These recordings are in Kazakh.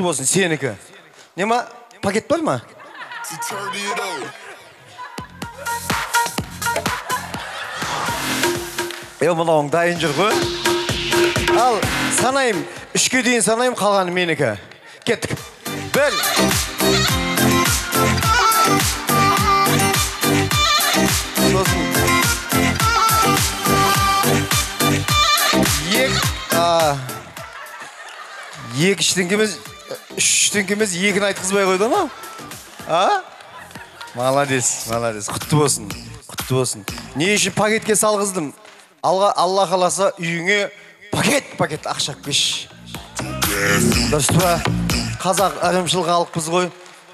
құтты болсын, сенікі. Нема, пакет бар ма? Мынауың дайын жүр ғой. Ал, санайым, 3-ке дейін санайым, қалғаны менікі. Кеттік. 1. Сосын. 2 іштіңкіміз, 3 іштіңкіміз 2-ні айтқызбай қойды ма? Молодец, молодец. Құтты болсын, құтты болсын. Не үшін пакетке салғыздым? Алла қаласа үйіңе пакет ақша кеш. Дұрыс па? Қазақ ырымшыл халықпыз ғой.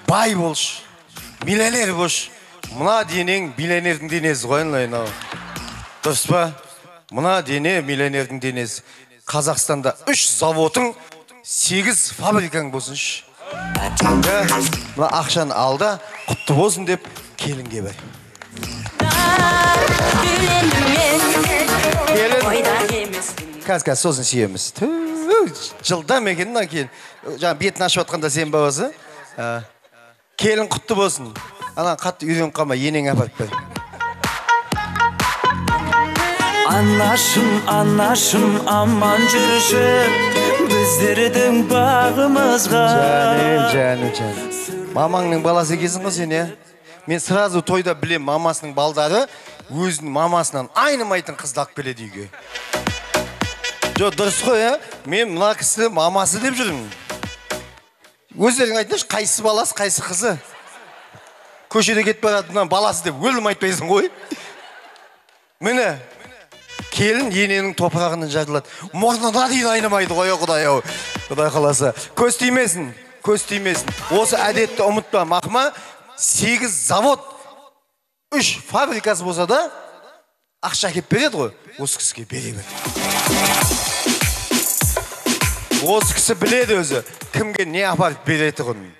Бай болш, миллионер болш. Мына денең миллионердің денесі ғой. Дұрыс па? Мына дене миллионердің денесі. Қазақстанда 3 заводың 8 фабрикаң болсыншы. Мына ақшаны алда, құтты болсын деп келінге бер. Кәз сосын сүйеміз. Жылдам екенін кейін. Жаңа бетін ашып атқанда сен бауасы. Келін құтты болсын. Ана қатты үйрен қалма, енең апарып бер. Анашым, аман жүрші, біздердің бағымызға. Жаным. Мамаңның баласы кезін ғой сен, Мен сразу тойда білем, мамасының балдары өзінің мамасынан айнымайтын қыздақ келеді үйге. Дұрыс қой, Мен мына кісі мамасы деп жүрмін. Өздерің айтыңызшы, қайсы баласы, қайсы қызы? Көшеде кетіп баратынан баласы деп өлім айтпайсың ғой. Міне, келін ененің топырағынан жарылады. Мұрнына дейін айнымайды ғой, Құдай-ау. Құдай қаласа. Көз тимесін. Осы әдетті ұмытпа, мақыма 8 завод, 3 фабрикасы болса да, ақша кеп береді ғой. Осы кісіге бере бер. Осы кісі біледі өзі, кімге не апарып беретіғын.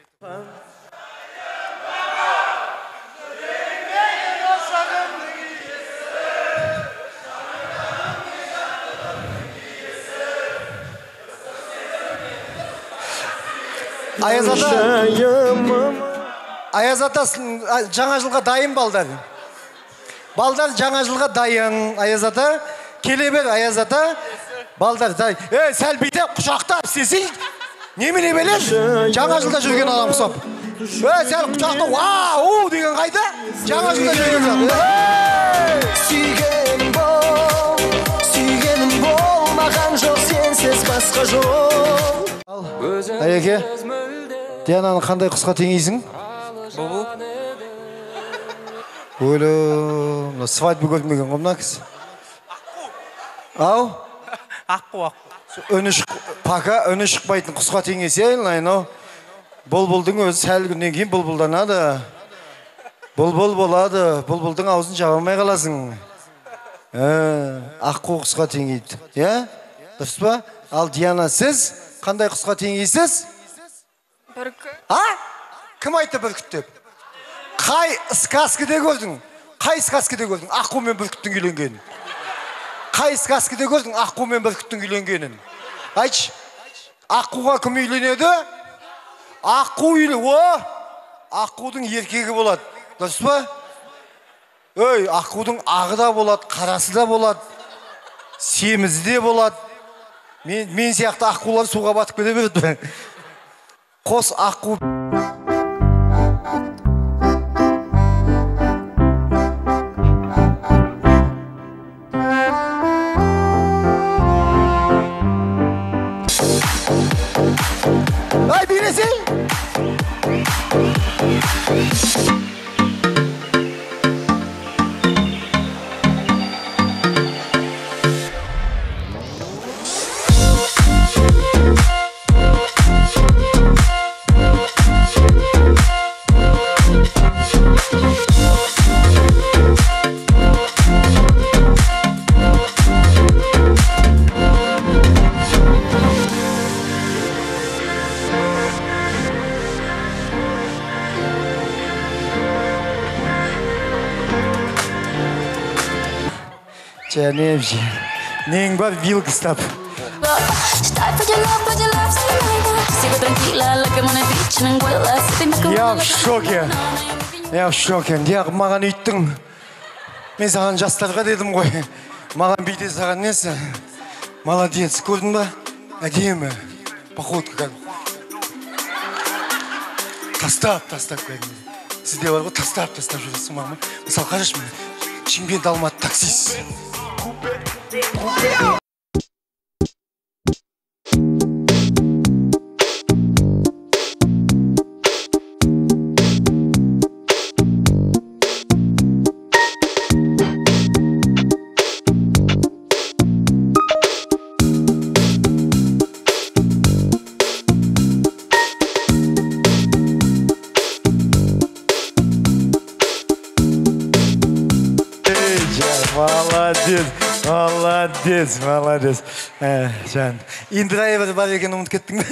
Аяз ата жаңа жылға дайын балдар. Балдар жаңа жылға дайын. Аяз ата келе бер, Аяз ата. Балдар дайын. Сәл бейте құшақта істесей. Немене белер? Жаңа жылда жүрген адам құсап. Сәл құшақта вау деген қайда? Жаңа жылда жүрген адам. Сүйгенім бол, маған жоқ сенсіз басқа жол. Аяке, Диананы қандай құсқа теңейсің? Бұбу? Өлі, свадьбы көрмеген ғымна кісі. Ау? Аққу. Пака өні шықпайтын құсқа теңейсен, Бұлбұлдың өзі сәл күннен кейін бұлбұлданады. Бұлбұл болады, бұлбұлдың аузын жабамай қаласың. Аққу құсқа теңейді. Дұрыс па? Ал Диана, сіз қандай құсқа теңейсіз? Бүркі. Кім айтты бүркіт деп? Қай сказкіде көрдің? Аққу мен бүркіттің үйленгенін. Қай сказкіде көрдің? Аққу мен бүркіттің үйленгенін. Айтшы, аққуға кім үйленеді? Аққудың еркегі болады. Дұрыс па? Аққудың ағы да болады, қарасы да болады, семізі де болады. Мен сияқты аққулар суға батып келе береді. Қос аққу. Ай, бересің! Canım, neyin var? Vilk stop. tranquila, la que me beach en Anguilla. Я в шоке. Я в шоке. Неғып маған үйттің. Мен саған жастарға дедім ғой. Маған бүйте саған несі? Молодец. Көрдің ба? Әдемі. Походка как. Тастап кәдімгі. Сізде бар ғой тастап жүресің мама. Мысалы қарашы мен. Шымкент Алматы таксист. Молодец. Жан. Индрайвер бар екен ұмытып кеттің бе?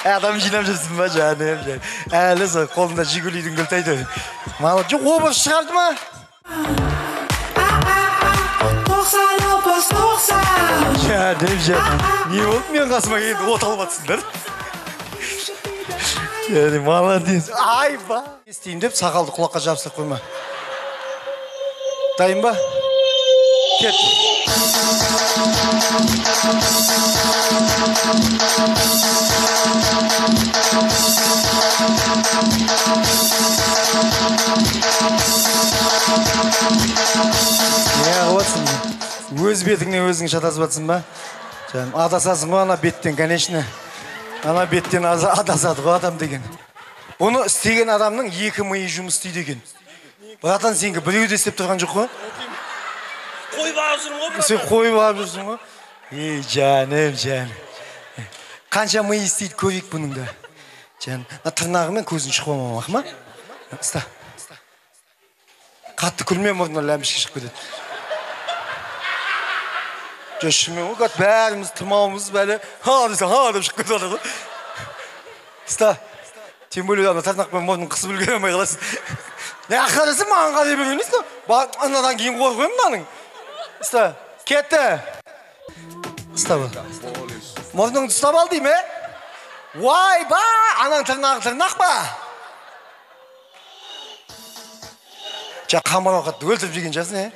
Адам жинап жүрсің ба жаным? Әлі сол қолында Жигулидің кілті. Молодец. Жоқ, обыр шығарды ма? 90. Жаным. Не болды мен қасыма келді от алып атсыңдар? Молодец. Айба. Естейін деп сақалды құлаққа жабыстырып қойма. Дайын ба? Кет. Өз бетіңне өзің шатасып атсың ба? Адасасың ғой ана беттен, конечно. Ана беттен адасады ғой адам деген. Оны істеген адамның екі миы жұмыс істейді екен. Братан, сенге біреуді істеп тұрған жоқ қой? Қойып алып жүрсің ғой, сен қойып алып жүрсің ғой? Жаным. Қанша миы істейді көрейік бұның да. Жаным, тырнағымен көзін шықпа мамақ ма? Ұста. Қатты күлме мұрнына ләмішке шығып кетеді. Шымен ғой, бәріміз тымауымыз бәлі деп шығып кетеді ғой. Ұста. Тем более тырнақпен мұрнын қысып үлгере алмай қаласың. Не ақарасы маған қарай бермейсің? Анадан кейін қорқойым мынаның. Ұста, кетті. Ұста бұл. Мұрныңды ұстап ал дейм, Уай ба, анаң тырнақ ба? Жа қамыр ауқатты өлтіріп жеген жасын,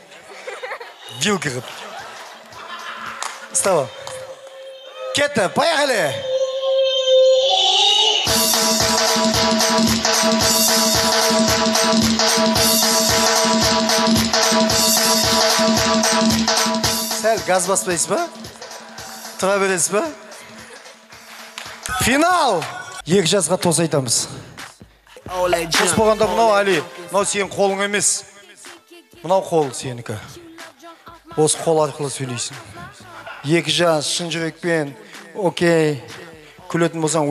Вилка қып. Ұста бұл. Кетті, поехали. Сәл газ баспайсыз ба? Тұра бересіз ба? Финал! 2 жасқа тос айтамыз. Тос болғанда мұнау Али, мұнау сенің қолың емес. Мұнау қол сенікі. Осы қол арқылы сөйлейсің. 2 жас, шын жүрекпен, окей. Күлетін болсаң,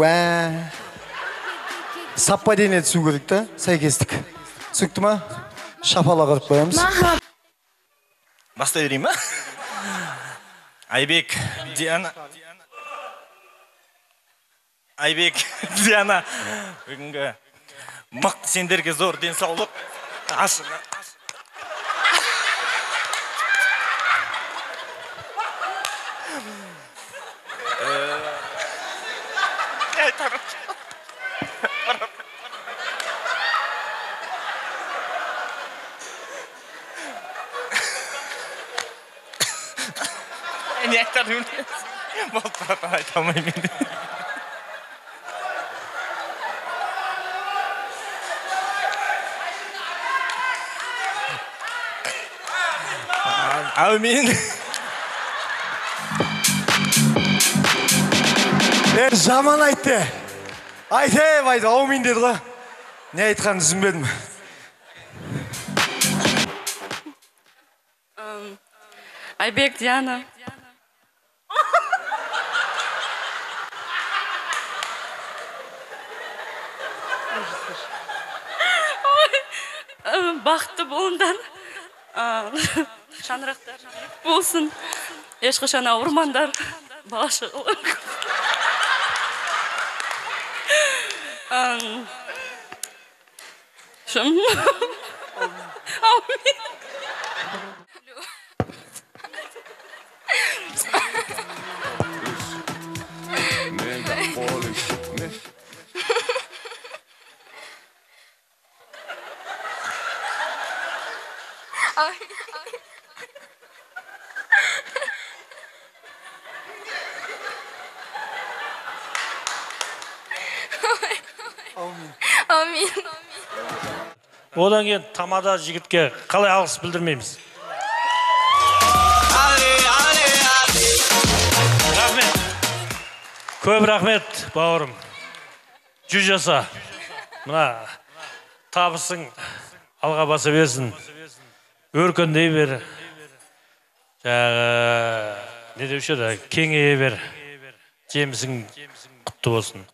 саппа дене түсу керек та, сәйкестік. Түсікті ма? Шапала қырып қоямыз. Бастай берейін ма? Айбек, Диана. Бүгінгі мықты сендерге зор денсаулық. Ашыға. Не айтарым? Болтыратын айта алмаймын. Әумин. Жаман айтты. Айтып, әумин деді ғой. Не айтқанын түсінбедім. Айбек, Диана. Бақытты болыңдар. Шаңырақтар болсын. Ешқашан ауырмаңдар. Бала шағалар. Шым. Аумин. Амин. Одан кейін тамада жігітке қалай алғыс білдірмейміз. Рахмет. Көп рахмет, бауырым. 100 жаса. Мына табысың алға баса берсін. Өркендей бер. Не деуші еді, кеңейе бер. Жемісің құтты болсын.